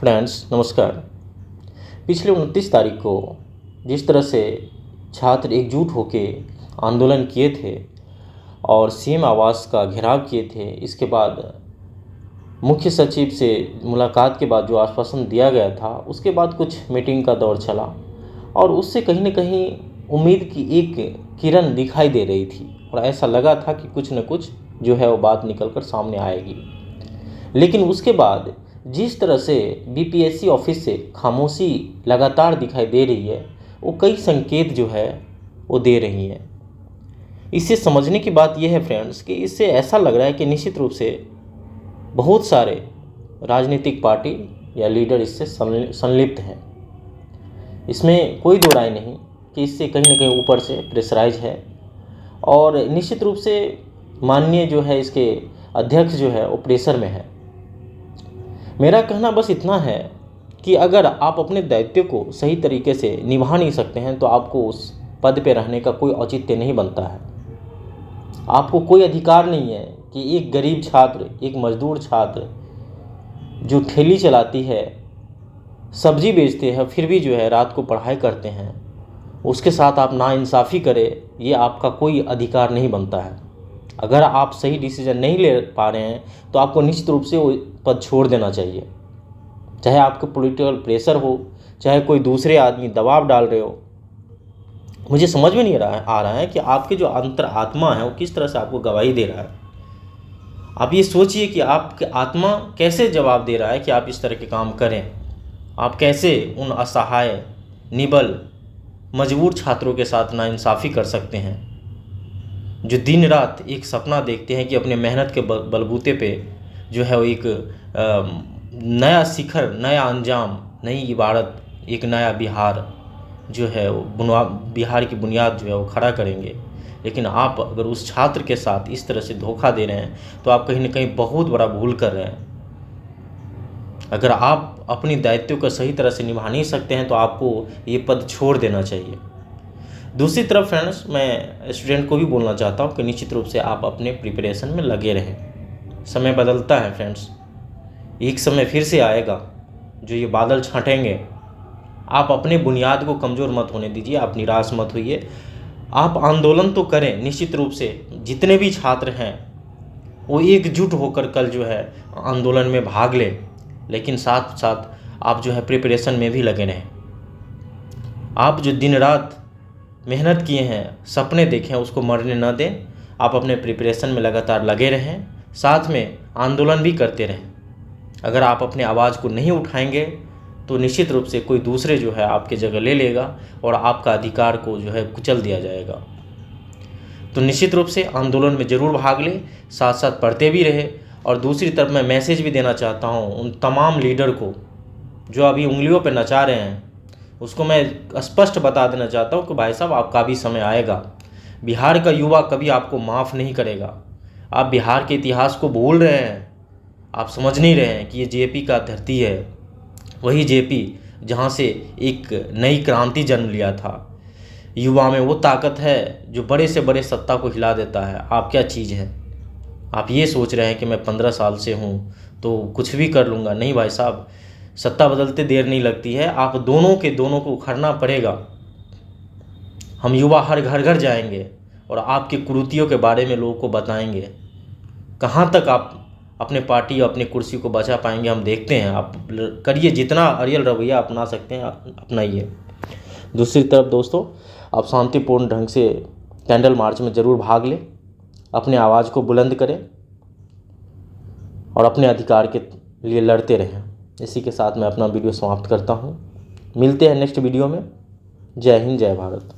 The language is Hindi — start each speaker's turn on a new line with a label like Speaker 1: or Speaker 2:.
Speaker 1: फ्रेंड्स नमस्कार। पिछले 29 तारीख को जिस तरह से छात्र एकजुट होकर आंदोलन किए थे और सीएम आवास का घेराव किए थे, इसके बाद मुख्य सचिव से मुलाकात के बाद जो आश्वासन दिया गया था, उसके बाद कुछ मीटिंग का दौर चला और उससे कहीं न कहीं उम्मीद की एक किरण दिखाई दे रही थी और ऐसा लगा था कि कुछ न कुछ जो है वो बात निकल कर सामने आएगी। लेकिन उसके बाद जिस तरह से बीपीएससी ऑफिस से खामोशी लगातार दिखाई दे रही है, वो कई संकेत जो है वो दे रही हैं। इसे समझने की बात यह है फ्रेंड्स कि इससे ऐसा लग रहा है कि निश्चित रूप से बहुत सारे राजनीतिक पार्टी या लीडर इससे संलिप्त हैं। इसमें कोई दो राय नहीं कि इससे कहीं ना कहीं ऊपर से प्रेशराइज है और निश्चित रूप से माननीय जो है इसके अध्यक्ष जो है वो प्रेशर में है। मेरा कहना बस इतना है कि अगर आप अपने दायित्व को सही तरीके से निभा नहीं सकते हैं तो आपको उस पद पे रहने का कोई औचित्य नहीं बनता है। आपको कोई अधिकार नहीं है कि एक गरीब छात्र, एक मजदूर छात्र जो ठेली चलाती है, सब्जी बेचते हैं, फिर भी जो है रात को पढ़ाई करते हैं, उसके साथ आप नाइंसाफ़ी करें, ये आपका कोई अधिकार नहीं बनता है। अगर आप सही डिसीजन नहीं ले पा रहे हैं तो आपको निश्चित रूप से वो पद छोड़ देना चाहिए। चाहे आपके पॉलिटिकल प्रेशर हो, चाहे कोई दूसरे आदमी दबाव डाल रहे हो। मुझे समझ में नहीं आ रहा है कि आपके जो अंतर आत्मा है वो किस तरह से आपको गवाही दे रहा है। आप ये सोचिए कि आपके आत्मा कैसे जवाब दे रहा है कि आप इस तरह के काम करें। आप कैसे उन असहाय, निबल, मजबूर छात्रों के साथ नाइंसाफ़ी कर सकते हैं जो दिन रात एक सपना देखते हैं कि अपने मेहनत के बलबूते पे जो है वो एक नया शिखर, नया अंजाम, नई इबारत, एक नया बिहार जो है वो बिहार की बुनियाद जो है वो खड़ा करेंगे। लेकिन आप अगर उस छात्र के साथ इस तरह से धोखा दे रहे हैं तो आप कहीं ना कहीं बहुत बड़ा भूल कर रहे हैं। अगर आप अपनी दायित्व को सही तरह से निभा नहीं सकते हैं तो आपको ये पद छोड़ देना चाहिए। दूसरी तरफ फ्रेंड्स, मैं स्टूडेंट को भी बोलना चाहता हूँ कि निश्चित रूप से आप अपने प्रिपरेशन में लगे रहें। समय बदलता है फ्रेंड्स, एक समय फिर से आएगा जो ये बादल छाटेंगे। आप अपने बुनियाद को कमज़ोर मत होने दीजिए, आप निराश मत होइए। आप आंदोलन तो करें, निश्चित रूप से जितने भी छात्र हैं वो एकजुट होकर कल जो है आंदोलन में भाग लें, लेकिन साथ साथ आप जो है प्रिपरेशन में भी लगे रहें। आप जो दिन रात मेहनत किए हैं, सपने देखें, उसको मरने न दें। आप अपने प्रिपरेशन में लगातार लगे रहें, साथ में आंदोलन भी करते रहें। अगर आप अपने आवाज़ को नहीं उठाएंगे तो निश्चित रूप से कोई दूसरे जो है आपकी जगह ले लेगा और आपका अधिकार को जो है कुचल दिया जाएगा। तो निश्चित रूप से आंदोलन में ज़रूर भाग लें, साथ साथ पढ़ते भी रहे। और दूसरी तरफ मैं मैसेज भी देना चाहता हूँ उन तमाम लीडर को जो अभी उंगलियों पर नचा रहे हैं, उसको मैं स्पष्ट बता देना चाहता हूँ कि भाई साहब, आपका भी समय आएगा। बिहार का युवा कभी आपको माफ़ नहीं करेगा। आप बिहार के इतिहास को भूल रहे हैं, आप समझ नहीं रहे हैं कि ये जेपी का धरती है, वही जेपी जहाँ से एक नई क्रांति जन्म लिया था। युवा में वो ताकत है जो बड़े से बड़े सत्ता को हिला देता है। आप क्या चीज़ है? आप ये सोच रहे हैं कि मैं 15 साल से हूँ तो कुछ भी कर लूँगा। नहीं भाई साहब, सत्ता बदलते देर नहीं लगती है। आप दोनों को उखड़ना पड़ेगा। हम युवा हर घर घर जाएंगे और आपकी कुरीतियों के बारे में लोगों को बताएंगे। कहाँ तक आप अपने पार्टी और अपनी कुर्सी को बचा पाएंगे, हम देखते हैं। आप करिए, जितना अड़ियल रवैया अपना सकते हैं अपनाइए। दूसरी तरफ दोस्तों, आप शांतिपूर्ण ढंग से कैंडल मार्च में ज़रूर भाग लें, अपने आवाज़ को बुलंद करें और अपने अधिकार के लिए लड़ते रहें। इसी के साथ मैं अपना वीडियो समाप्त करता हूँ। मिलते हैं नेक्स्ट वीडियो में। जय हिंद, जय भारत।